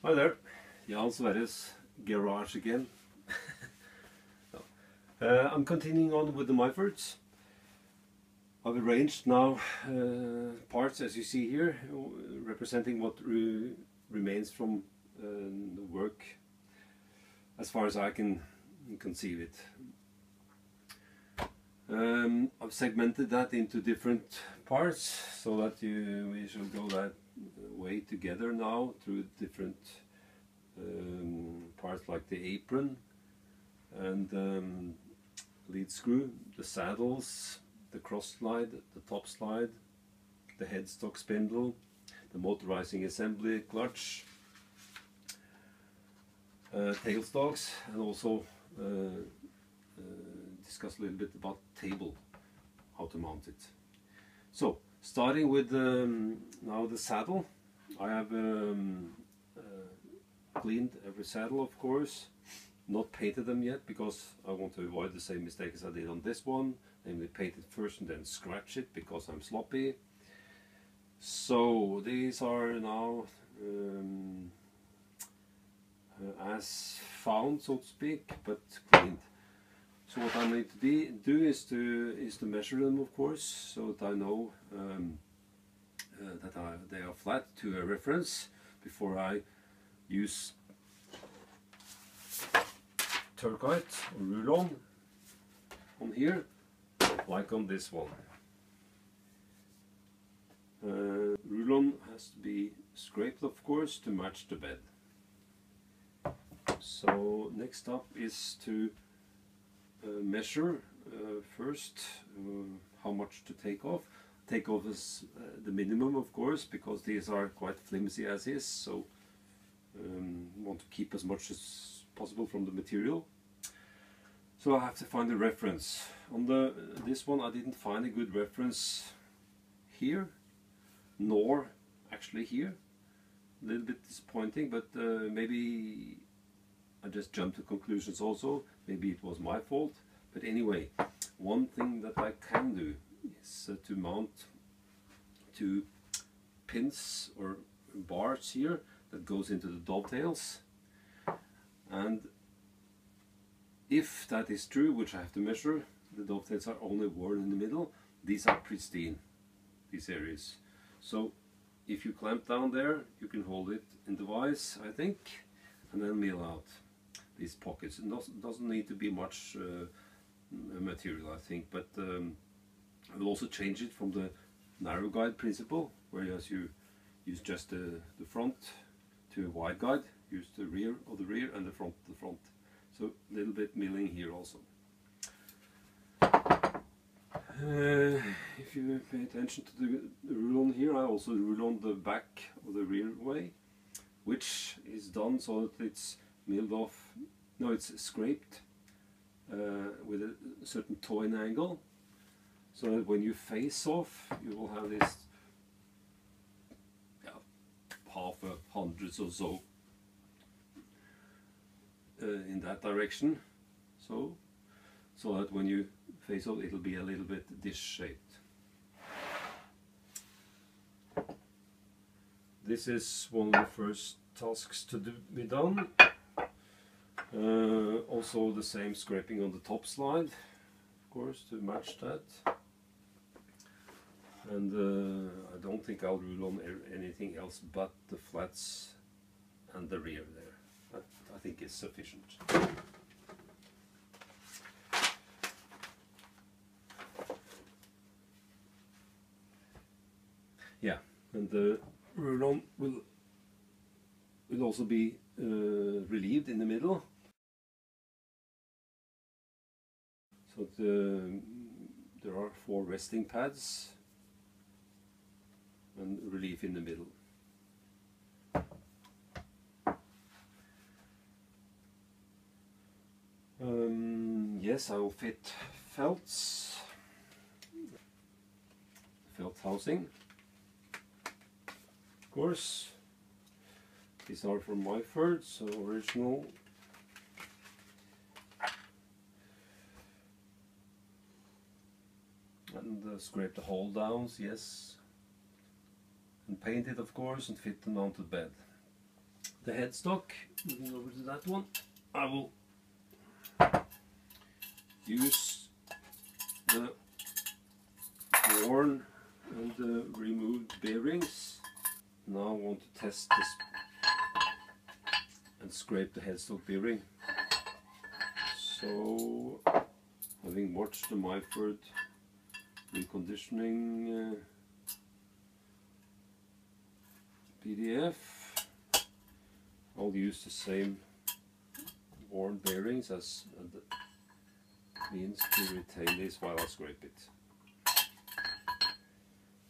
Hi there, Jan Sverre's garage again. I'm continuing on with the Myfords. I've arranged now parts, as you see here, representing what remains from the work as far as I can conceive it. I've segmented that into different parts so that we shall go that way together now through different parts like the apron and lead screw, the saddles, the cross slide, the top slide, the headstock spindle, the motorizing assembly clutch, tailstocks, and also discuss a little bit about table, how to mount it. So starting with now the saddle, I have cleaned every saddle, of course, not painted them yet because I want to avoid the same mistake as I did on this one, namely paint it first and then scratch it because I'm sloppy. So these are now as found, so to speak, but cleaned. So what I need to do is to measure them, of course, so that I know that they are flat to a reference before I use turquoise or rulon on here, like on this one. Rulon has to be scraped, of course, to match the bed. So next up is to measure first how much to take off. Take off is the minimum, of course, because these are quite flimsy as is, so want to keep as much as possible from the material. So I have to find a reference. On this one I didn't find a good reference here, nor actually here. A little bit disappointing, but maybe I just jumped to conclusions also. Maybe it was my fault. But anyway, one thing that I can do is to mount two pins or bars here that goes into the dovetails. And if that is true, which I have to measure, the dovetails are only worn in the middle. These are pristine, these areas. So if you clamp down there, you can hold it in the vise, I think, and then mill out these pockets. It doesn't need to be much material, I think, but I will also change it from the narrow guide principle, whereas you use just the front, to a wide guide, use the rear of the rear and the front of the front. So a little bit milling here also. If you pay attention to the rulon here, I also rulon the back of the rear way, which is done so that it's milled off, no, it's scraped with a certain toe-in angle, so that when you face off you will have this half a hundredth or so in that direction, so that when you face off it'll be a little bit dish-shaped. This is one of the first tasks to be done. Also the same scraping on the top slide, of course, to match that. And I don't think I'll rule on anything else but the flats and the rear there. That I think is sufficient. Yeah, and the rulon will also be relieved in the middle. So there are 4 resting pads and relief in the middle. Yes, I will fit felts, felt housing, of course. These are from Myford, so original. And scrape the hole downs, yes. And paint it, of course, and fit the mounted bed. the headstock, moving over to that one, I will use the worn and the removed bearings. Now I want to test this and scrape the headstock bearing. So, having watched the Myford reconditioning PDF, I'll use the same worn bearings as the means to retain this while I scrape it.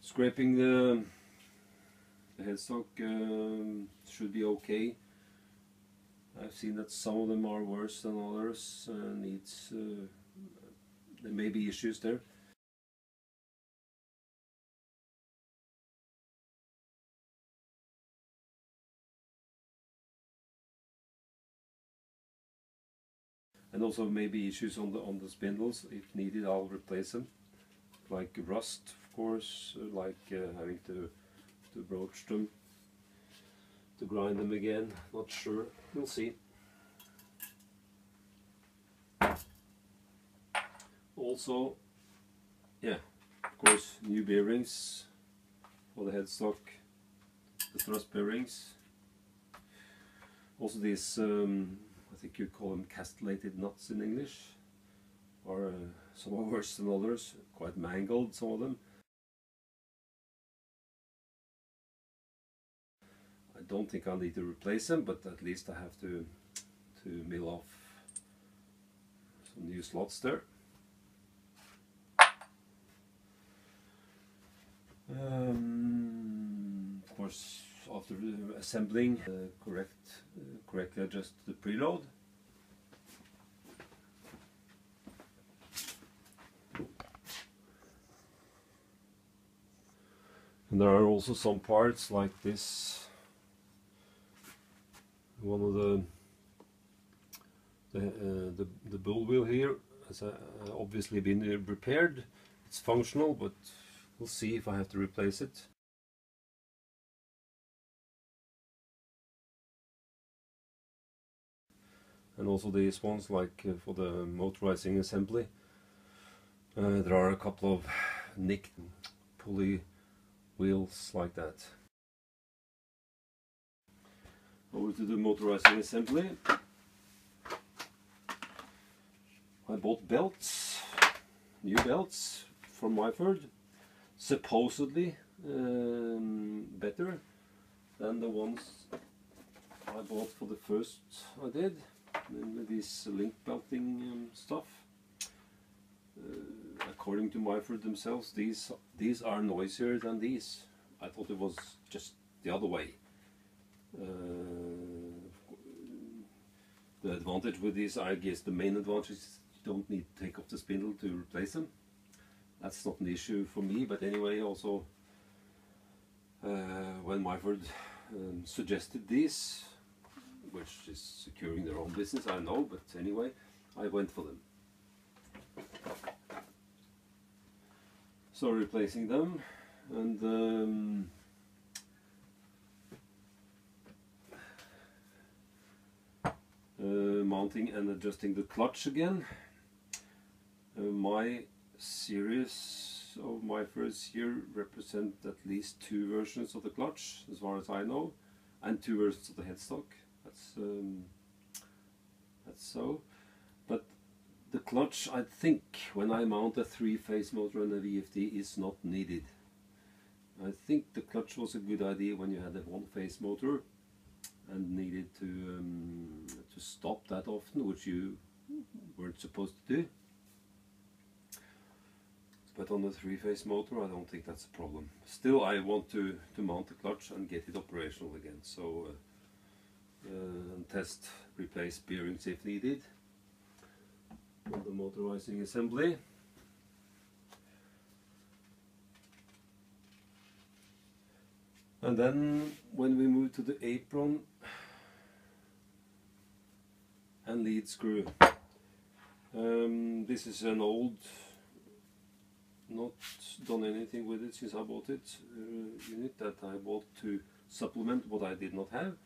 Scraping the headstock should be okay. I've seen that some of them are worse than others. There may be issues there. And also maybe issues on the spindles. If needed, I'll replace them. Like rust, of course, like having to broach them, to grind them again. Not sure. We'll see. Also, yeah, of course, new bearings for the headstock, the thrust bearings. Also these, I think you call them castellated nuts in English, or some are worse than others, quite mangled, some of them. I don't think I'll need to replace them, but at least I have to mill off some new slots there. Of course, after assembling, correctly adjust the preload. And there are also some parts like this. One of the bull wheel here has obviously been repaired. It's functional, but we'll see if I have to replace it. And also these ones, like for the motorizing assembly, there are a couple of nicked pulley wheels like that. Over to the motorizing assembly. I bought belts, new belts from Myford, supposedly better than the ones I bought for the first I did, namely this link belting stuff. According to Myford themselves, these are noisier than these. I thought it was just the other way. The advantage with these, I guess the main advantage is you don't need to take off the spindle to replace them. That's not an issue for me, but anyway, also when Myford suggested these, which is securing their own business, I know, but anyway, I went for them. So replacing them, and mounting and adjusting the clutch again. My series of Myfords here represent at least 2 versions of the clutch, as far as I know, and 2 versions of the headstock. That's so. But the clutch, I think, when I mount a 3-phase motor and a VFD, is not needed. I think the clutch was a good idea when you had a 1-phase motor and needed to stop that often, which you weren't supposed to do. But on the 3-phase motor, I don't think that's a problem. Still, I want to mount the clutch and get it operational again. So, and test, replace bearings if needed on the motorizing assembly. And then when we move to the apron and lead screw, this is an old, not done anything with it since I bought it, unit that I bought to supplement what I did not have.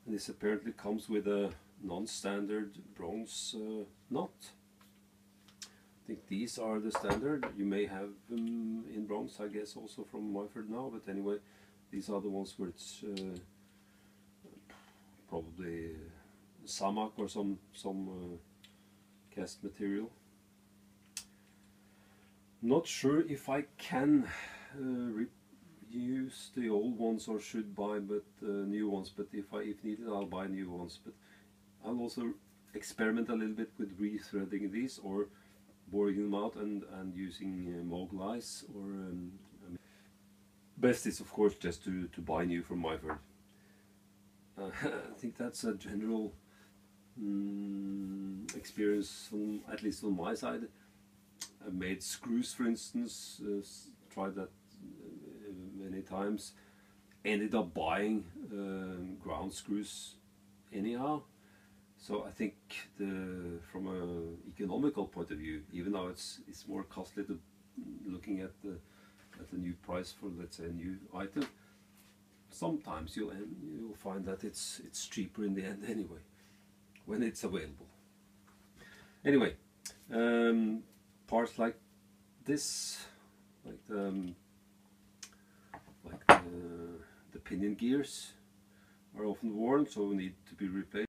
And this apparently comes with a non-standard bronze nut. I think these are the standard. You may have them in bronze, I guess, also from Myford now, but anyway, these are the ones where it's probably samak or some cast material. Not sure if I can use the old ones or should buy new ones, but if needed I'll buy new ones. But I'll also experiment a little bit with rethreading these or boring them out and using moglize. Or best is of course just to buy new from Myford. I think that's a general experience, at least on my side. I've made screws, for instance, tried that many times, ended up buying ground screws anyhow. So I think from an economical point of view, even though it's more costly to looking at the new price for, let's say, a new item, sometimes you'll find that it's cheaper in the end anyway, when it's available. Anyway, parts like this, like the pinion gears, are often worn, so need to be replaced.